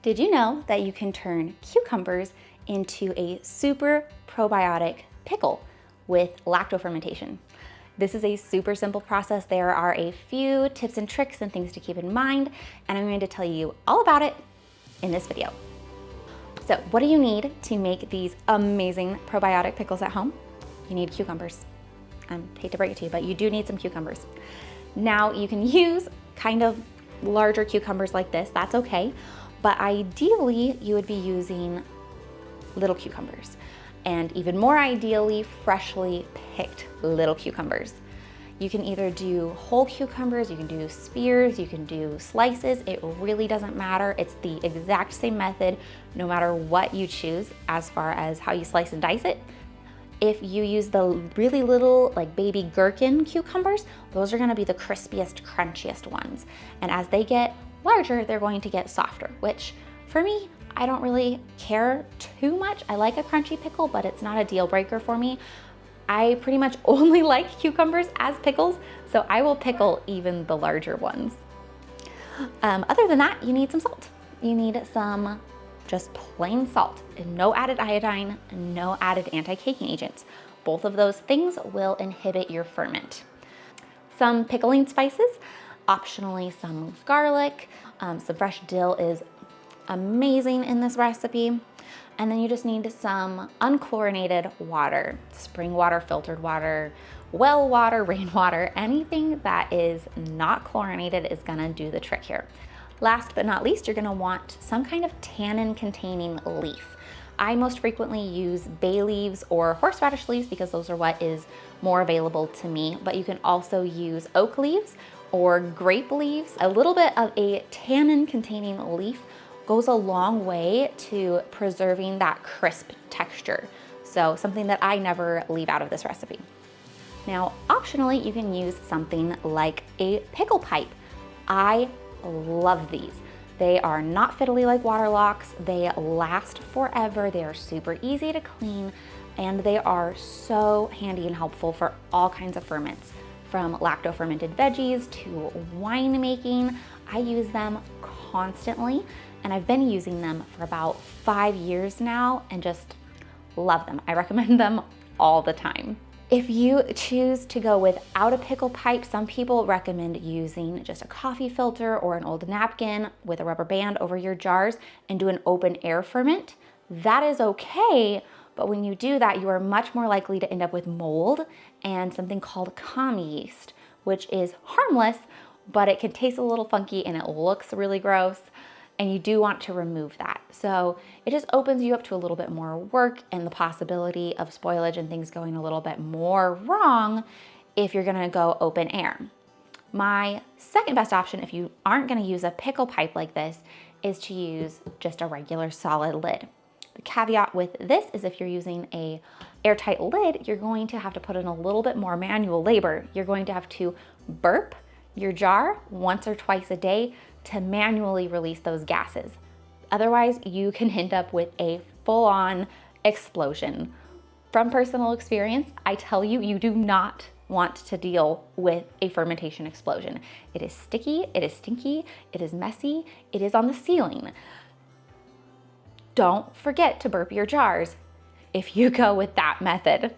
Did you know that you can turn cucumbers into a super probiotic pickle with lactofermentation? This is a super simple process. There are a few tips and tricks and things to keep in mind, and I'm going to tell you all about it in this video. So what do you need to make these amazing probiotic pickles at home? You need cucumbers. I hate to break it to you, but you do need some cucumbers. Now you can use kind of larger cucumbers like this, that's okay. But ideally, you would be using little cucumbers, and even more ideally, freshly picked little cucumbers. You can either do whole cucumbers, you can do spears, you can do slices. It really doesn't matter. It's the exact same method, no matter what you choose as far as how you slice and dice it. If you use the really little, like baby gherkin cucumbers, those are gonna be the crispiest, crunchiest ones. And as they get larger, they're going to get softer, which for me, I don't really care too much. I like a crunchy pickle, but it's not a deal breaker for me. I pretty much only like cucumbers as pickles, so I will pickle even the larger ones. Other than that, you need some salt. You need some just plain salt, and no added iodine, and no added anti-caking agents. Both of those things will inhibit your ferment. Some pickling spices, optionally some garlic, some fresh dill is amazing in this recipe. And then you just need some unchlorinated water, spring water, filtered water, well water, rainwater, anything that is not chlorinated is gonna do the trick here. Last but not least, you're gonna want some kind of tannin containing leaf. I most frequently use bay leaves or horseradish leaves because those are what is more available to me, but you can also use oak leaves or grape leaves. A little bit of a tannin containing leaf goes a long way to preserving that crisp texture. So something that I never leave out of this recipe. Now, optionally, you can use something like a pickle pipe. I love these. They are not fiddly like water locks. They last forever. They are super easy to clean, and they are so handy and helpful for all kinds of ferments. From lacto-fermented veggies to wine making, I use them constantly, and I've been using them for about 5 years now and just love them. I recommend them all the time. If you choose to go without a pickle pipe, some people recommend using just a coffee filter or an old napkin with a rubber band over your jars and do an open air ferment. That is okay, but when you do that, you are much more likely to end up with mold and something called common yeast, which is harmless, but it can taste a little funky and it looks really gross, and you do want to remove that. So it just opens you up to a little bit more work and the possibility of spoilage and things going a little bit more wrong if you're gonna go open air. My second best option, if you aren't gonna use a pickle pipe like this, is to use just a regular solid lid. The caveat with this is if you're using a airtight lid, you're going to have to put in a little bit more manual labor. You're going to have to burp your jar once or twice a day to manually release those gases. Otherwise, you can end up with a full-on explosion. From personal experience, I tell you, you do not want to deal with a fermentation explosion. It is sticky, it is stinky, it is messy, it is on the ceiling. Don't forget to burp your jars if you go with that method.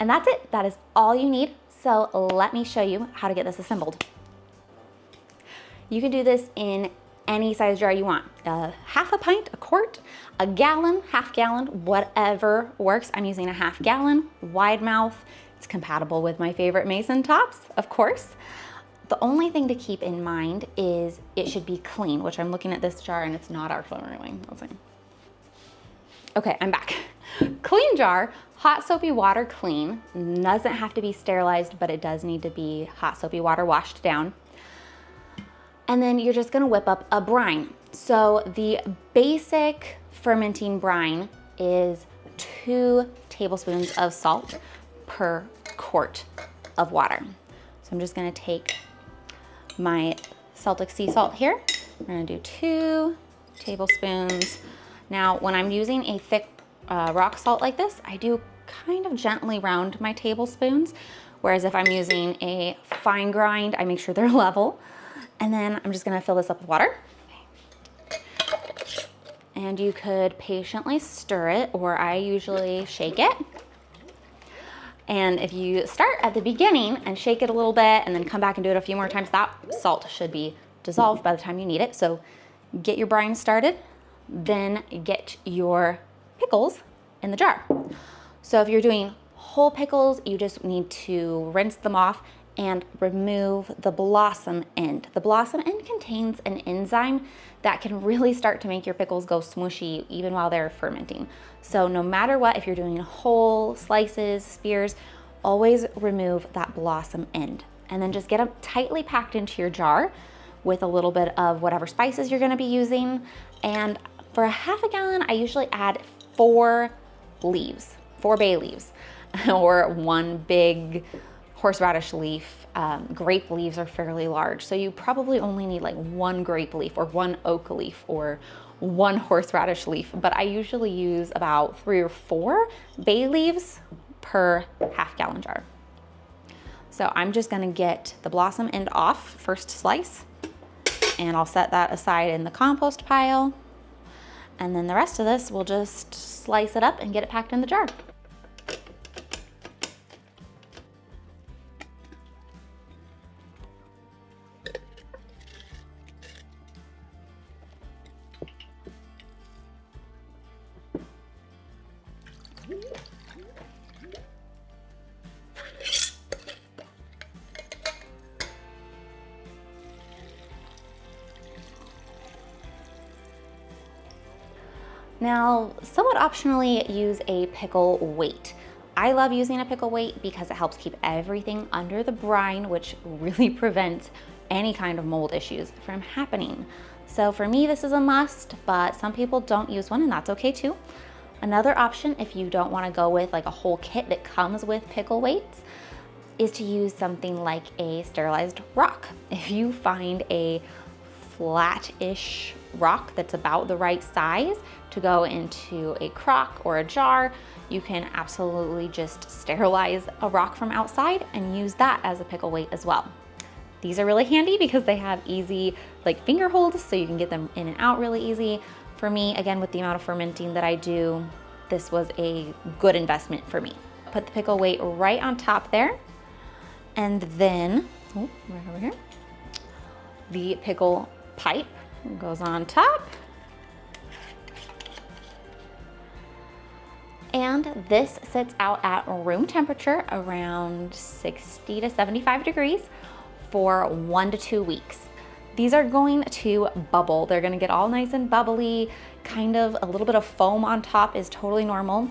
And that's it, that is all you need. So let me show you how to get this assembled. You can do this in any size jar you want. Half a pint, a quart, a gallon, half gallon, whatever works. I'm using a half gallon, wide mouth. It's compatible with my favorite mason tops, of course. The only thing to keep in mind is it should be clean, which I'm looking at this jar and it's not actually really. Let's see. Okay, I'm back. Clean jar, hot soapy water clean. Doesn't have to be sterilized, but it does need to be hot soapy water washed down. And then you're just gonna whip up a brine. So the basic fermenting brine is 2 tablespoons of salt per quart of water. So I'm just gonna take my Celtic sea salt here. We're gonna do 2 tablespoons. Now, when I'm using a thick rock salt like this, I do kind of gently round my tablespoons, whereas if I'm using a fine grind, I make sure they're level. And then I'm just gonna fill this up with water. and you could patiently stir it, or I usually shake it. And if you start at the beginning and shake it a little bit and then come back and do it a few more times, that salt should be dissolved by the time you need it. So get your brine started, then get your pickles in the jar. So if you're doing whole pickles, you just need to rinse them off and remove the blossom end. The blossom end contains an enzyme that can really start to make your pickles go smooshy even while they're fermenting. So no matter what, if you're doing whole slices, spears, always remove that blossom end. And then just get them tightly packed into your jar with a little bit of whatever spices you're gonna be using. And for a half a gallon, I usually add 4 leaves, 4 bay leaves, or 1 big horseradish leaf. Grape leaves are fairly large, so you probably only need like 1 grape leaf or 1 oak leaf or 1 horseradish leaf, but I usually use about 3 or 4 bay leaves per half gallon jar. So I'm just gonna get the blossom end off first slice, and I'll set that aside in the compost pile. And then the rest of this, we'll just slice it up and get it packed in the jar. Now, somewhat optionally, use a pickle weight. I love using a pickle weight because it helps keep everything under the brine, which really prevents any kind of mold issues from happening. So for me, this is a must, but some people don't use one, and that's okay too. Another option, if you don't want to go with like a whole kit that comes with pickle weights, is to use something like a sterilized rock. If you find a flat-ish rock that's about the right size to go into a crock or a jar, you can absolutely just sterilize a rock from outside and use that as a pickle weight as well. These are really handy because they have easy like finger holds, so you can get them in and out really easy. For me, again, with the amount of fermenting that I do, this was a good investment for me. Put the pickle weight right on top there, and then, right over here, the pickle pipe goes on top. And this sits out at room temperature around 60 to 75 degrees for 1 to 2 weeks. These are going to bubble. They're gonna get all nice and bubbly, kind of a little bit of foam on top is totally normal.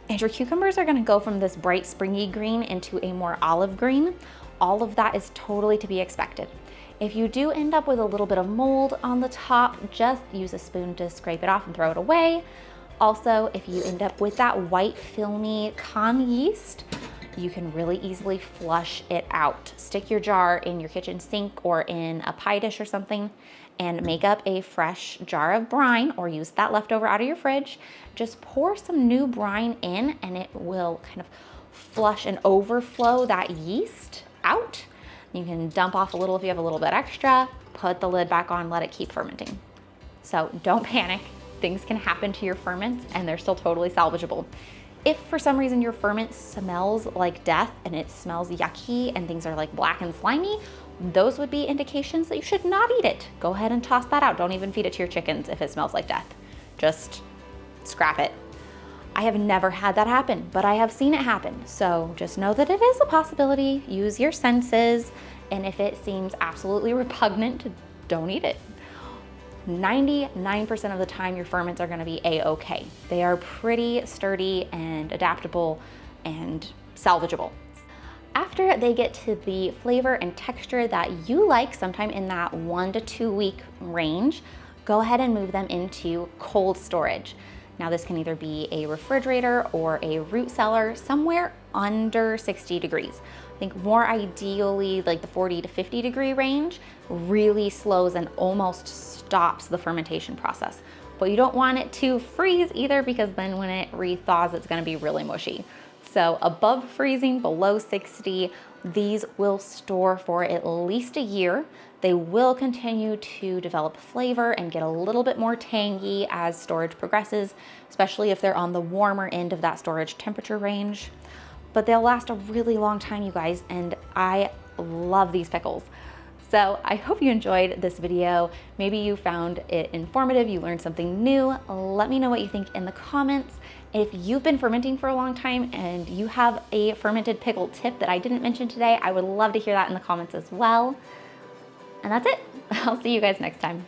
And your cucumbers are gonna go from this bright springy green into a more olive green. All of that is totally to be expected. If you do end up with a little bit of mold on the top, just use a spoon to scrape it off and throw it away. Also, if you end up with that white filmy con yeast, you can really easily flush it out. Stick your jar in your kitchen sink or in a pie dish or something and make up a fresh jar of brine, or use that leftover out of your fridge. Just pour some new brine in and it will kind of flush and overflow that yeast out. You can dump off a little if you have a little bit extra, put the lid back on, let it keep fermenting. So don't panic. Things can happen to your ferments and they're still totally salvageable. If for some reason your ferment smells like death and it smells yucky and things are like black and slimy, those would be indications that you should not eat it. Go ahead and toss that out. Don't even feed it to your chickens if it smells like death. Just scrap it. I have never had that happen, but I have seen it happen. So just know that it is a possibility. Use your senses, and if it seems absolutely repugnant, don't eat it. 99% of the time your ferments are gonna be a-okay. They are pretty sturdy and adaptable and salvageable. After they get to the flavor and texture that you like, sometime in that 1 to 2 week range, go ahead and move them into cold storage. Now this can either be a refrigerator or a root cellar, somewhere under 60 degrees. I think more ideally like the 40 to 50 degree range really slows and almost stops the fermentation process. But you don't want it to freeze either, because then when it rethaws, it's gonna be really mushy. So above freezing, below 60, these will store for at least a year. They will continue to develop flavor and get a little bit more tangy as storage progresses, especially if they're on the warmer end of that storage temperature range. But they'll last a really long time, you guys, and I love these pickles. So I hope you enjoyed this video. Maybe you found it informative, you learned something new. Let me know what you think in the comments. If you've been fermenting for a long time and you have a fermented pickle tip that I didn't mention today, I would love to hear that in the comments as well. And that's it. I'll see you guys next time.